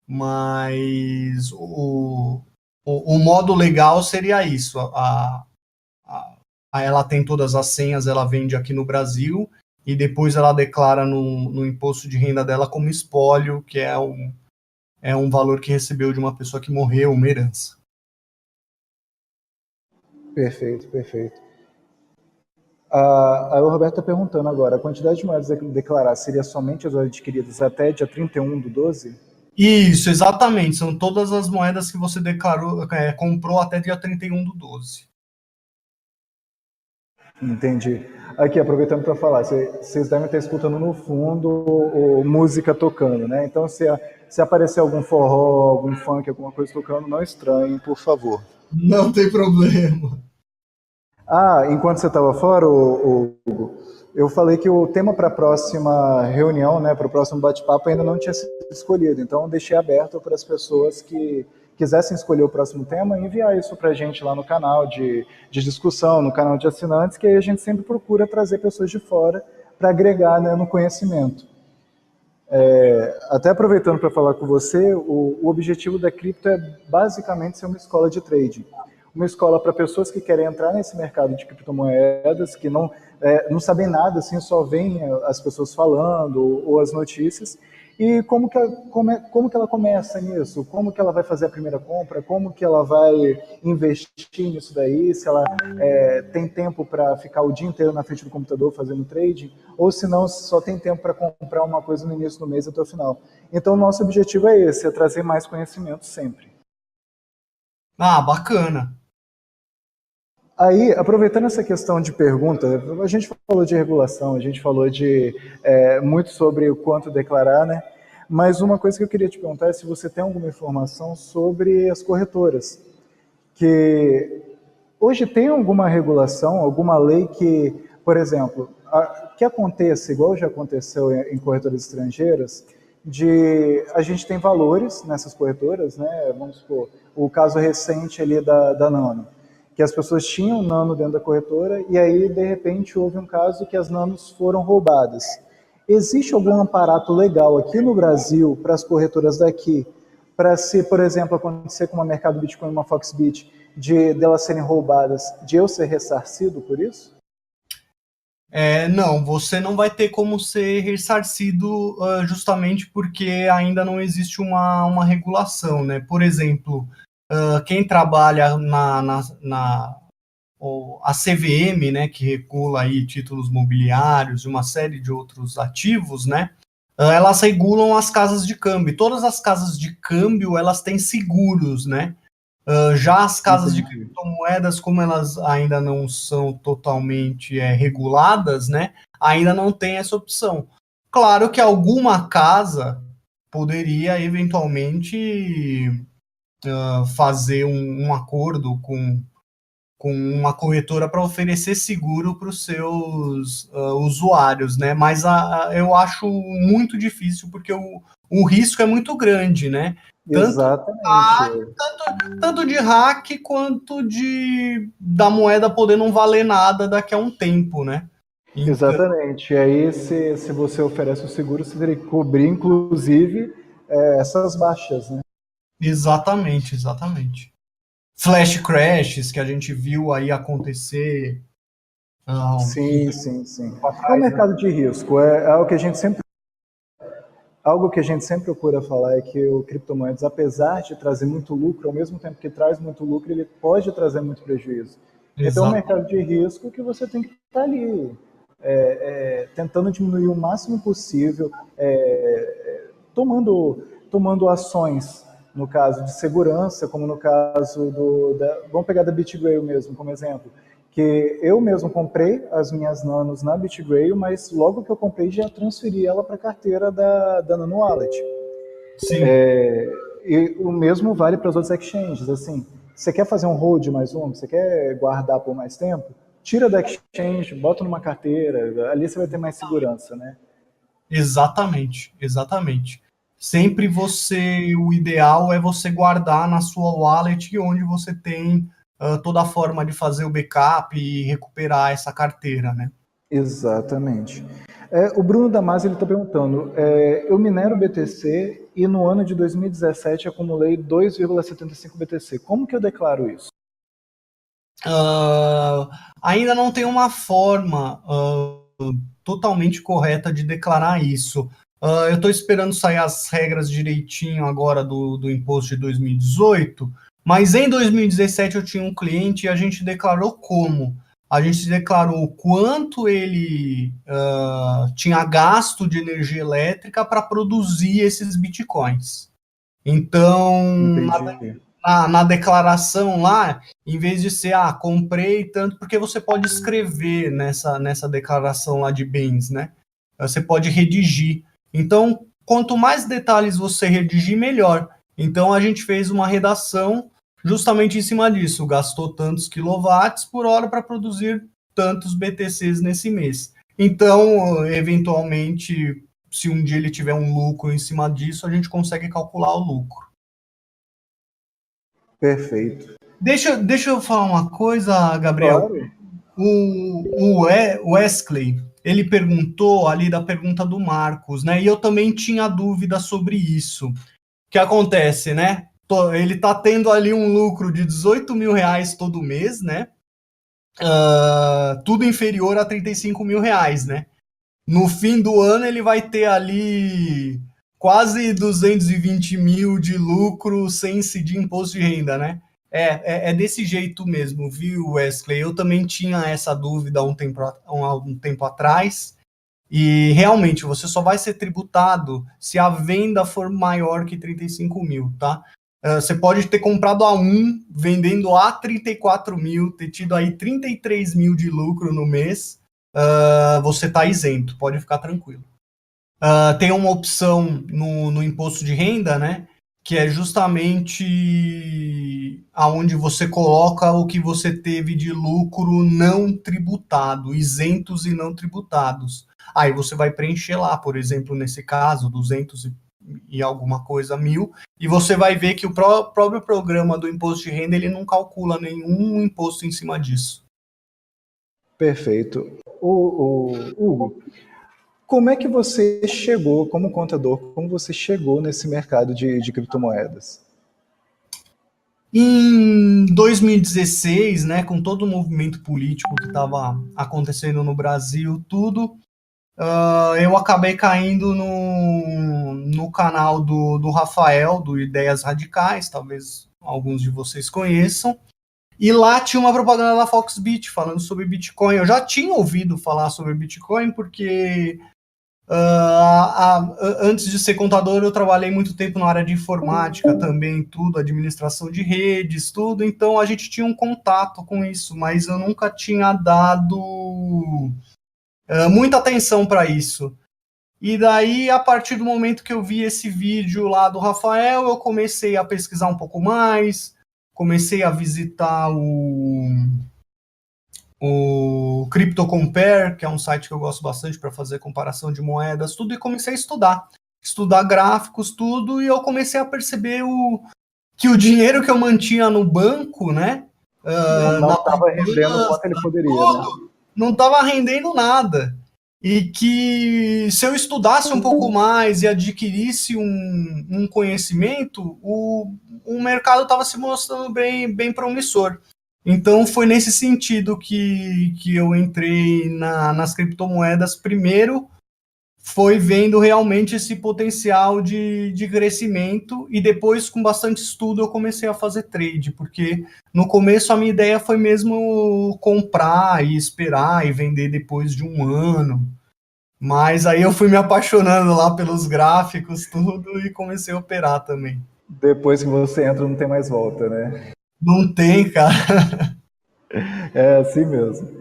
[SPEAKER 1] Mas o modo legal seria isso. Ela tem todas as senhas, ela vende aqui no Brasil e depois ela declara no imposto de renda dela como espólio, que é um valor que recebeu de uma pessoa que morreu, uma herança.
[SPEAKER 2] Perfeito, perfeito. A Roberta está perguntando agora, a quantidade de moedas a declarar seria somente as adquiridas até dia 31/12?
[SPEAKER 1] Isso, exatamente. São todas as moedas que você declarou, comprou até dia 31/12.
[SPEAKER 2] Entendi. Aqui, aproveitando para falar, vocês devem estar escutando no fundo música tocando, né? Então, se aparecer algum forró, algum funk, alguma coisa tocando, não estranhem, por favor.
[SPEAKER 1] Não tem problema.
[SPEAKER 2] Enquanto você estava fora, Hugo, eu falei que o tema para a próxima reunião, né, para o próximo bate-papo, ainda não tinha sido escolhido. Então, eu deixei aberto para as pessoas que quisessem escolher o próximo tema e enviar isso para a gente lá no canal de discussão, no canal de assinantes, que aí a gente sempre procura trazer pessoas de fora para agregar, né, no conhecimento. Até aproveitando para falar com você, o objetivo da Cripto é basicamente ser uma escola de trading. Uma escola para pessoas que querem entrar nesse mercado de criptomoedas, que não sabem nada, assim, só veem as pessoas falando ou as notícias, e como que ela começa nisso, como que ela vai fazer a primeira compra, como que ela vai investir nisso daí, se ela tem tempo para ficar o dia inteiro na frente do computador fazendo trading, ou se não, só tem tempo para comprar uma coisa no início do mês até o final. Então, o nosso objetivo é esse, é trazer mais conhecimento sempre.
[SPEAKER 1] Bacana.
[SPEAKER 2] Aí, aproveitando essa questão de pergunta, a gente falou de regulação, a gente falou de muito sobre o quanto declarar, né? Mas uma coisa que eu queria te perguntar é se você tem alguma informação sobre as corretoras, que hoje tem alguma regulação, alguma lei que, por exemplo, que aconteça, igual já aconteceu em corretoras estrangeiras, a gente tem valores nessas corretoras, né? Vamos supor, o caso recente ali da Nano, que as pessoas tinham Nano dentro da corretora e aí, de repente, houve um caso que as Nanos foram roubadas. Existe algum aparato legal aqui no Brasil para as corretoras daqui, para se, por exemplo, acontecer com uma Mercado Bitcoin e uma Foxbit, delas serem roubadas, de eu ser ressarcido por isso?
[SPEAKER 1] Não, você não vai ter como ser ressarcido justamente porque ainda não existe uma regulação, né? Por exemplo, quem trabalha a CVM, né, que regula aí títulos mobiliários e uma série de outros ativos, né? Elas regulam as casas de câmbio. Todas as casas de câmbio, elas têm seguros, né? Já as casas de criptomoedas, como elas ainda não são totalmente reguladas, né, ainda não tem essa opção. Claro que alguma casa poderia eventualmente fazer um acordo com uma corretora para oferecer seguro para os seus usuários, né? Mas eu acho muito difícil porque o risco é muito grande, né?
[SPEAKER 2] Exatamente.
[SPEAKER 1] Tanto de hack quanto da moeda poder não valer nada daqui a um tempo, né? Então,
[SPEAKER 2] Exatamente. E aí, se você oferece o seguro, você teria que cobrir, inclusive, essas baixas, né?
[SPEAKER 1] exatamente, exatamente. Flash crashes que a gente viu aí acontecer
[SPEAKER 2] Sim, sim, sim. É um
[SPEAKER 1] atrás, né?
[SPEAKER 2] mercado de risco. Algo que a gente sempre procura falar é que o criptomoedas, apesar de trazer muito lucro, ao mesmo tempo que traz muito lucro, ele pode trazer muito prejuízo. Então, é um
[SPEAKER 1] Exato.
[SPEAKER 2] mercado de risco que você tem que estar ali, tentando diminuir o máximo possível, tomando ações, no caso de segurança, como no caso vamos pegar da BitGrail mesmo como exemplo, que eu mesmo comprei as minhas nanos na BitGrail, mas logo que eu comprei já transferi ela para a carteira da Nano Wallet.
[SPEAKER 1] Sim.
[SPEAKER 2] E o mesmo vale para os outros exchanges. Assim, você quer fazer um hold mais um, você quer guardar por mais tempo, tira da exchange, bota numa carteira, ali você vai ter mais segurança, né?
[SPEAKER 1] Exatamente, exatamente. Sempre o ideal é você guardar na sua wallet, onde você tem toda a forma de fazer o backup e recuperar essa carteira, né?
[SPEAKER 2] Exatamente. O Bruno Damasio ele está perguntando: eu minero BTC e no ano de 2017 acumulei 2,75 BTC. Como que eu declaro isso?
[SPEAKER 1] Ainda não tem uma forma totalmente correta de declarar isso. Eu estou esperando sair as regras direitinho agora do imposto de 2018, mas em 2017 eu tinha um cliente e a gente declarou como? A gente declarou o quanto ele tinha gasto de energia elétrica para produzir esses bitcoins. Então,
[SPEAKER 2] Entendi.
[SPEAKER 1] na declaração lá, em vez de ser, comprei tanto, porque você pode escrever nessa declaração lá de bens, né? Você pode redigir. Então, quanto mais detalhes você redigir, melhor. Então, a gente fez uma redação justamente em cima disso. Gastou tantos quilowatts por hora para produzir tantos BTCs nesse mês. Então, eventualmente, se um dia ele tiver um lucro em cima disso, a gente consegue calcular o lucro.
[SPEAKER 2] Perfeito.
[SPEAKER 1] Deixa eu falar uma coisa, Gabriel.
[SPEAKER 2] Claro.
[SPEAKER 1] O Wesley, ele perguntou ali da pergunta do Marcos, né? E eu também tinha dúvida sobre isso. O que acontece, né? Ele tá tendo ali um lucro de 18 mil reais todo mês, né? Tudo inferior a 35 mil reais, né? No fim do ano ele vai ter ali quase 220 mil de lucro sem incidir imposto de renda, né? É desse jeito mesmo, viu, Wesley? Eu também tinha essa dúvida há um tempo atrás, e realmente você só vai ser tributado se a venda for maior que 35 mil, tá? Você pode ter comprado a 1, vendendo a 34 mil, ter tido aí 33 mil de lucro no mês, você está isento, pode ficar tranquilo. Tem uma opção no imposto de renda, né? Que é justamente aonde você coloca o que você teve de lucro não tributado, isentos e não tributados. Aí você vai preencher lá, por exemplo, nesse caso, 200 e alguma coisa mil, e você vai ver que o próprio programa do imposto de renda ele não calcula nenhum imposto em cima disso.
[SPEAKER 2] Perfeito. Hugo, como é que você chegou, como contador, como você chegou nesse mercado de criptomoedas?
[SPEAKER 1] Em 2016, né, com todo o movimento político que estava acontecendo no Brasil, tudo, eu acabei caindo no canal do Rafael, do Ideias Radicais, talvez alguns de vocês conheçam, e lá tinha uma propaganda da Foxbit falando sobre Bitcoin. Eu já tinha ouvido falar sobre Bitcoin, porque antes de ser contador, eu trabalhei muito tempo na área de informática também, tudo, administração de redes, tudo, então a gente tinha um contato com isso, mas eu nunca tinha dado muita atenção para isso. E daí, a partir do momento que eu vi esse vídeo lá do Rafael, eu comecei a pesquisar um pouco mais, comecei a visitar o Crypto Compare, que é um site que eu gosto bastante para fazer comparação de moedas, tudo, e comecei a estudar gráficos, tudo, e eu comecei a perceber que o dinheiro que eu mantinha no banco, né,
[SPEAKER 2] Não
[SPEAKER 1] na
[SPEAKER 2] estava rendendo quanto ele poderia, né?
[SPEAKER 1] tudo, não estava rendendo nada. E que se eu estudasse um pouco mais e adquirisse um conhecimento, o mercado estava se mostrando bem promissor. Então foi nesse sentido que eu entrei nas criptomoedas. Primeiro foi vendo realmente esse potencial de crescimento, e depois, com bastante estudo, eu comecei a fazer trade, porque no começo a minha ideia foi mesmo comprar e esperar e vender depois de um ano. Mas aí eu fui me apaixonando lá pelos gráficos, tudo, e comecei a operar também.
[SPEAKER 2] Depois que você entra, não tem mais volta, né?
[SPEAKER 1] Não tem, cara.
[SPEAKER 2] É assim mesmo.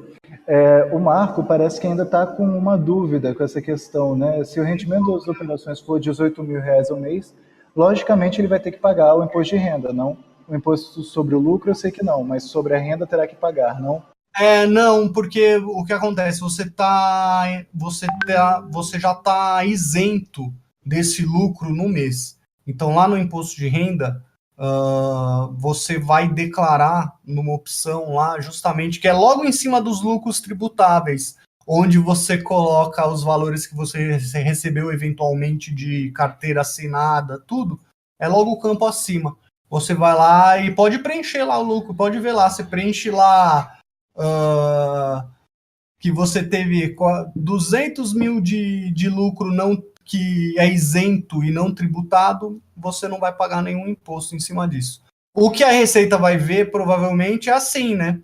[SPEAKER 2] O Marco parece que ainda está com uma dúvida com essa questão, né? Se o rendimento das operações for 18 mil reais ao mês, logicamente ele vai ter que pagar o imposto de renda, não? O imposto sobre o lucro eu sei que não, mas sobre a renda terá que pagar, não?
[SPEAKER 1] Não, porque o que acontece, você já está isento desse lucro no mês. Então, lá no imposto de renda, você vai declarar numa opção lá, justamente, que é logo em cima dos lucros tributáveis, onde você coloca os valores que você recebeu eventualmente de carteira assinada, tudo, é logo o campo acima. Você vai lá e pode preencher lá o lucro, pode ver lá, você preenche lá que você teve 200 mil de lucro não, que é isento e não tributado, você não vai pagar nenhum imposto em cima disso. O que a Receita vai ver, provavelmente, é assim, né?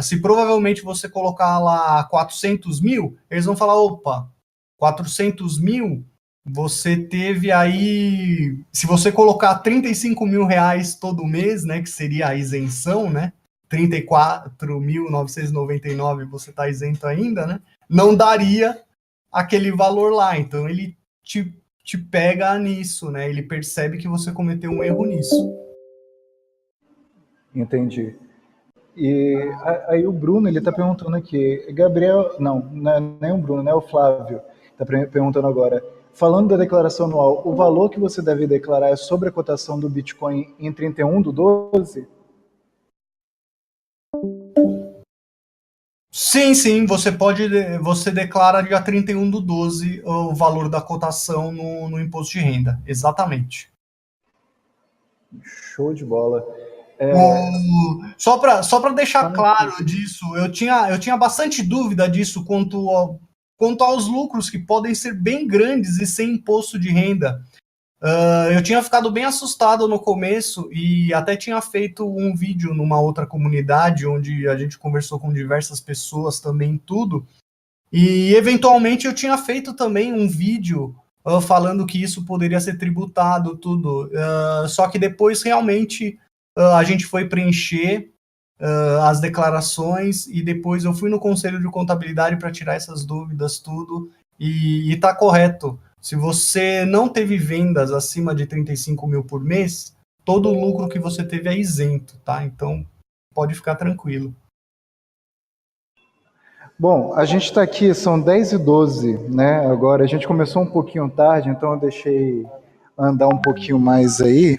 [SPEAKER 1] Se provavelmente você colocar lá 400 mil, eles vão falar, opa, 400 mil, você teve aí, se você colocar 35 mil reais todo mês, né, que seria a isenção, né, 34.999 você está isento ainda, né? Não daria aquele valor lá. Então ele te pega nisso, né? Ele percebe que você cometeu um erro nisso.
[SPEAKER 2] Entendi. E aí o Bruno, ele está perguntando aqui, Gabriel, não é nem o Bruno, né? O Flávio está perguntando agora. Falando da declaração anual, o valor que você deve declarar é sobre a cotação do Bitcoin em 31/12?
[SPEAKER 1] Sim, você declara dia 31/12 o valor da cotação no imposto de renda. Exatamente.
[SPEAKER 2] Show de bola.
[SPEAKER 1] Só para deixar claro disso, eu tinha bastante dúvida disso quanto aos lucros que podem ser bem grandes e sem imposto de renda. Eu tinha ficado bem assustado no começo e até tinha feito um vídeo numa outra comunidade onde a gente conversou com diversas pessoas também, tudo. E eventualmente eu tinha feito também um vídeo falando que isso poderia ser tributado, tudo. Só que depois realmente a gente foi preencher as declarações e depois eu fui no Conselho de Contabilidade para tirar essas dúvidas, tudo. E tá correto. Se você não teve vendas acima de 35 mil por mês, todo o lucro que você teve é isento, tá? Então pode ficar tranquilo.
[SPEAKER 2] Bom, a gente está aqui, são 10h12, né? Agora, a gente começou um pouquinho tarde, então eu deixei andar um pouquinho mais aí.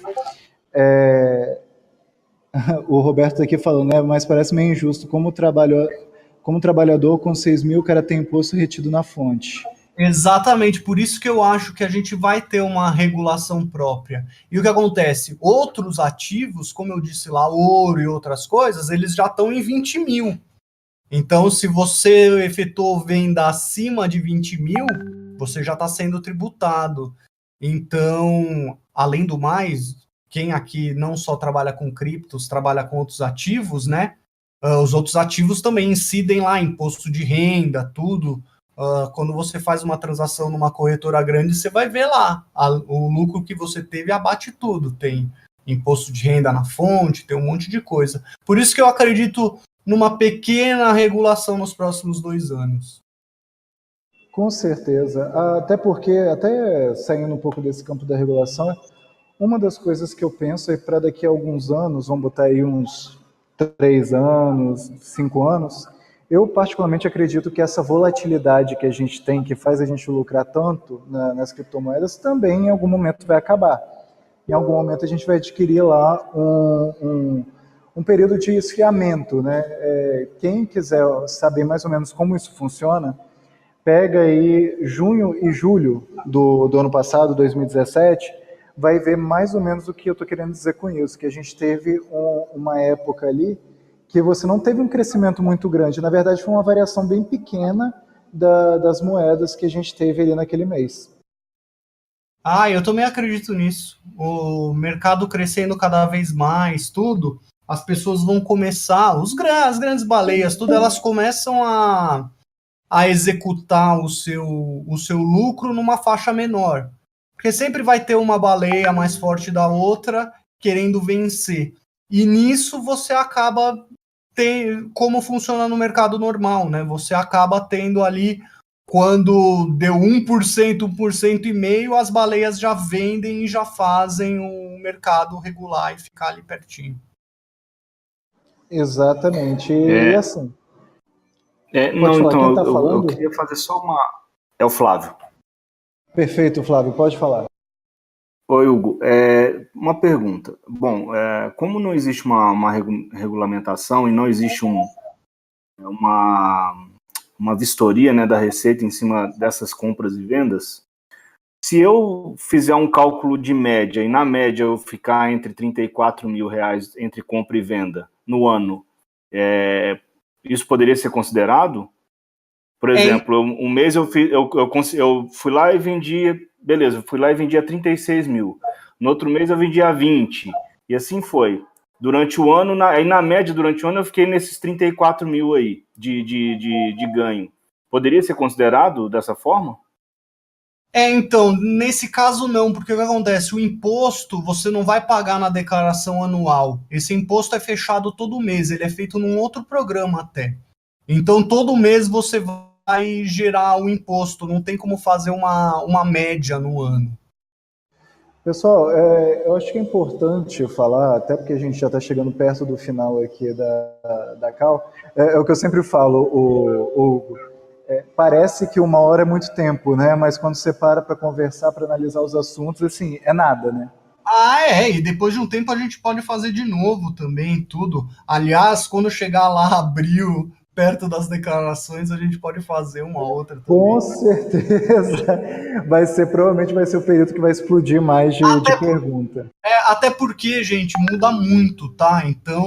[SPEAKER 2] O Roberto está aqui falando, né? Mas parece meio injusto. Como trabalhador com 6 mil, o cara tem imposto retido na fonte.
[SPEAKER 1] Exatamente, por isso que eu acho que a gente vai ter uma regulação própria. E o que acontece? Outros ativos, como eu disse lá, ouro e outras coisas, eles já estão em 20 mil. Então, se você efetuou venda acima de 20 mil, você já está sendo tributado. Então, além do mais, quem aqui não só trabalha com criptos, trabalha com outros ativos, né? Os outros ativos também incidem lá, imposto de renda, tudo. Quando você faz uma transação numa corretora grande, você vai ver lá o lucro que você teve abate tudo. Tem imposto de renda na fonte, tem um monte de coisa. Por isso que eu acredito numa pequena regulação nos próximos 2 anos.
[SPEAKER 2] Com certeza. Até porque, até saindo um pouco desse campo da regulação, uma das coisas que eu penso é para daqui a alguns anos, vamos botar aí uns 3 anos, 5 anos, eu particularmente acredito que essa volatilidade que a gente tem, que faz a gente lucrar tanto nas criptomoedas, também em algum momento vai acabar. Em algum momento a gente vai adquirir lá um período de esfriamento, né? Quem quiser saber mais ou menos como isso funciona, pega aí junho e julho do ano passado, 2017, vai ver mais ou menos o que eu estou querendo dizer com isso, que a gente teve uma época ali que você não teve um crescimento muito grande, na verdade foi uma variação bem pequena das moedas que a gente teve ali naquele mês.
[SPEAKER 1] Eu também acredito nisso. O mercado crescendo cada vez mais, tudo, as pessoas vão começar, as grandes baleias, tudo, elas começam a executar o seu lucro numa faixa menor. Porque sempre vai ter uma baleia mais forte da outra querendo vencer. E nisso você acaba como funciona no mercado normal, né? Você acaba tendo ali quando deu 1%, 1,5%, as baleias já vendem e já fazem o mercado regular e ficar ali pertinho.
[SPEAKER 2] Exatamente. E assim. Pode
[SPEAKER 3] Não,
[SPEAKER 2] falar, quem
[SPEAKER 3] então,
[SPEAKER 2] está
[SPEAKER 3] eu
[SPEAKER 2] falando?
[SPEAKER 3] queria fazer só uma. É o Flávio.
[SPEAKER 2] Perfeito, Flávio, pode falar.
[SPEAKER 3] Oi, Hugo. Uma pergunta. Bom, como não existe uma regulamentação e não existe uma vistoria, né, da Receita em cima dessas compras e vendas, se eu fizer um cálculo de média e na média eu ficar entre R$ 34 mil entre compra e venda no ano, isso poderia ser considerado? Por exemplo, um mês eu fui lá e vendia, beleza, fui lá e vendia 36 mil. No outro mês eu vendia 20, e assim foi. Durante o ano, aí na média, durante o ano, eu fiquei nesses 34 mil aí de ganho. Poderia ser considerado dessa forma?
[SPEAKER 1] Então, nesse caso não, porque o que acontece? O imposto você não vai pagar na declaração anual. Esse imposto é fechado todo mês, ele é feito num outro programa até. Então, todo mês você vai gerar o imposto, não tem como fazer uma média no ano.
[SPEAKER 2] Pessoal, eu acho que é importante falar, até porque a gente já está chegando perto do final aqui da Cal, é o que eu sempre falo, parece que 1 hora é muito tempo, né? Mas quando você para conversar, para analisar os assuntos, assim, é nada, né?
[SPEAKER 1] E depois de um tempo a gente pode fazer de novo também, tudo. Aliás, quando chegar lá abril, perto das declarações, a gente pode fazer uma outra também.
[SPEAKER 2] Com certeza. Provavelmente vai ser o período que vai explodir mais de pergunta.
[SPEAKER 1] Até porque, gente, muda muito, tá? Então,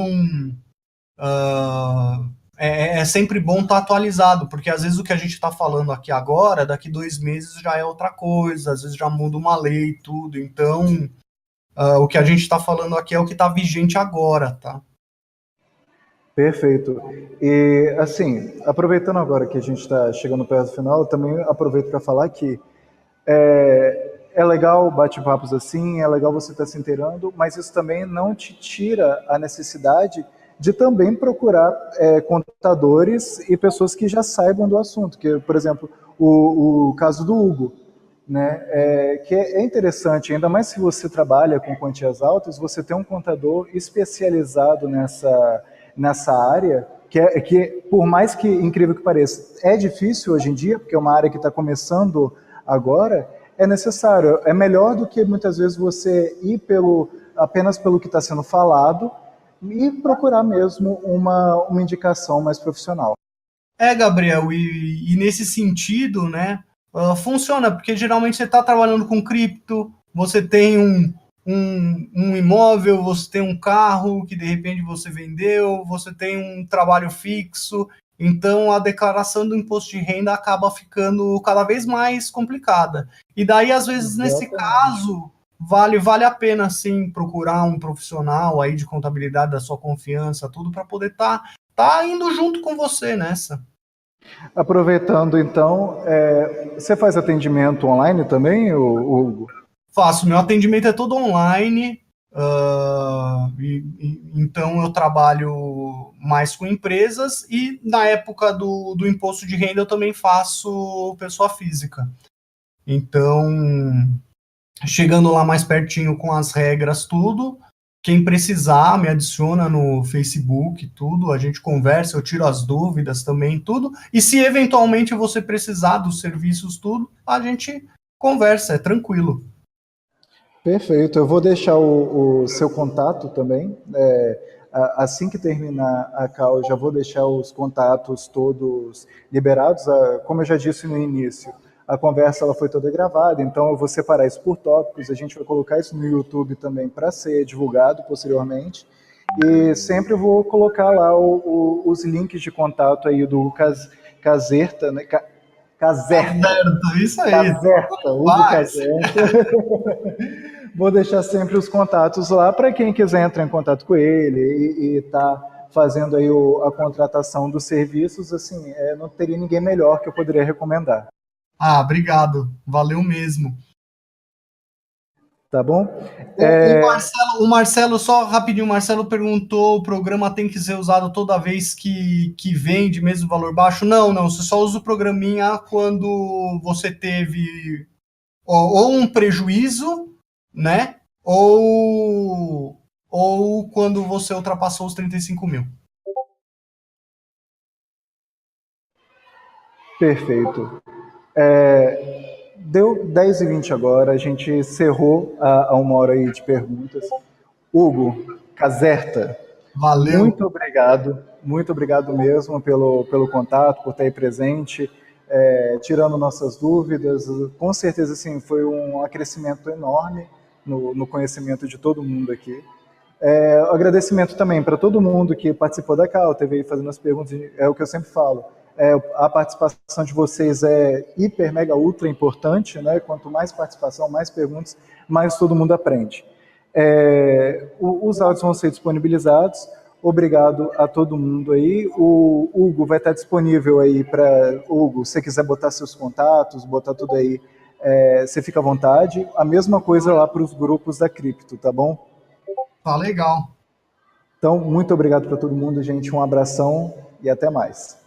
[SPEAKER 1] é sempre bom estar atualizado, porque às vezes o que a gente está falando aqui agora, daqui 2 meses já é outra coisa, às vezes já muda uma lei e tudo. Então, o que a gente está falando aqui é o que está vigente agora, tá?
[SPEAKER 2] Perfeito. E, assim, aproveitando agora que a gente está chegando perto do final, eu também aproveito para falar que é legal bate-papos assim, é legal você estar se inteirando, mas isso também não te tira a necessidade de também procurar contadores e pessoas que já saibam do assunto. Que, por exemplo, o caso do Hugo, né, que é interessante, ainda mais se você trabalha com quantias altas, você tem um contador especializado nessa área, que por mais que incrível que pareça, é difícil hoje em dia, porque é uma área que está começando agora, é necessário, é melhor do que muitas vezes você ir apenas pelo que está sendo falado e procurar mesmo uma indicação mais profissional.
[SPEAKER 1] Gabriel, e nesse sentido, né, funciona, porque geralmente você está trabalhando com cripto, você tem um imóvel, você tem um carro que de repente você vendeu, você tem um trabalho fixo, então a declaração do imposto de renda acaba ficando cada vez mais complicada. E daí, às vezes, nesse caso, vale a pena, sim, procurar um profissional aí de contabilidade da sua confiança, tudo, para poder tá indo junto com você nessa.
[SPEAKER 2] Aproveitando, então, você faz atendimento online também, Hugo?
[SPEAKER 1] Faço, meu atendimento é todo online, então eu trabalho mais com empresas e na época do imposto de renda eu também faço pessoa física. Então, chegando lá mais pertinho com as regras, tudo, quem precisar me adiciona no Facebook, tudo, a gente conversa, eu tiro as dúvidas também, tudo, e se eventualmente você precisar dos serviços, tudo, a gente conversa, é tranquilo.
[SPEAKER 2] Perfeito, eu vou deixar o seu contato também, assim que terminar a call, eu já vou deixar os contatos todos liberados, como eu já disse no início, a conversa ela foi toda gravada, então eu vou separar isso por tópicos, a gente vai colocar isso no YouTube também para ser divulgado posteriormente, e sempre vou colocar lá os links de contato aí do Caserta, né? Caserta,
[SPEAKER 1] isso aí.
[SPEAKER 2] Caserta, Hugo Caserta. Vou deixar sempre os contatos lá para quem quiser entrar em contato com ele e tá fazendo aí a contratação dos serviços, assim, não teria ninguém melhor que eu poderia recomendar.
[SPEAKER 1] Obrigado. Valeu mesmo.
[SPEAKER 2] Tá bom?
[SPEAKER 1] O Marcelo, só rapidinho, o Marcelo perguntou, o programa tem que ser usado toda vez que vende, mesmo valor baixo? Não, você só usa o programinha quando você teve ou um prejuízo, né? Ou quando você ultrapassou os 35 mil.
[SPEAKER 2] Perfeito. Deu 10h20 agora, a gente encerrou a 1 hora aí de perguntas. Hugo Caserta,
[SPEAKER 1] Valeu.
[SPEAKER 2] muito obrigado mesmo pelo contato, por estar aí presente, tirando nossas dúvidas. Com certeza, assim, foi um acrescimento enorme no conhecimento de todo mundo aqui. Agradecimento também para todo mundo que participou da call, teve aí fazendo as perguntas, é o que eu sempre falo. A participação de vocês é hiper, mega, ultra importante, né? Quanto mais participação, mais perguntas, mais todo mundo aprende. Os áudios vão ser disponibilizados. Obrigado a todo mundo aí. O Hugo vai estar disponível aí para... Hugo, se você quiser botar seus contatos, botar tudo aí, você fica à vontade. A mesma coisa lá para os grupos da Cripto, tá bom?
[SPEAKER 1] Tá legal.
[SPEAKER 2] Então, muito obrigado para todo mundo, gente. Um abração e até mais.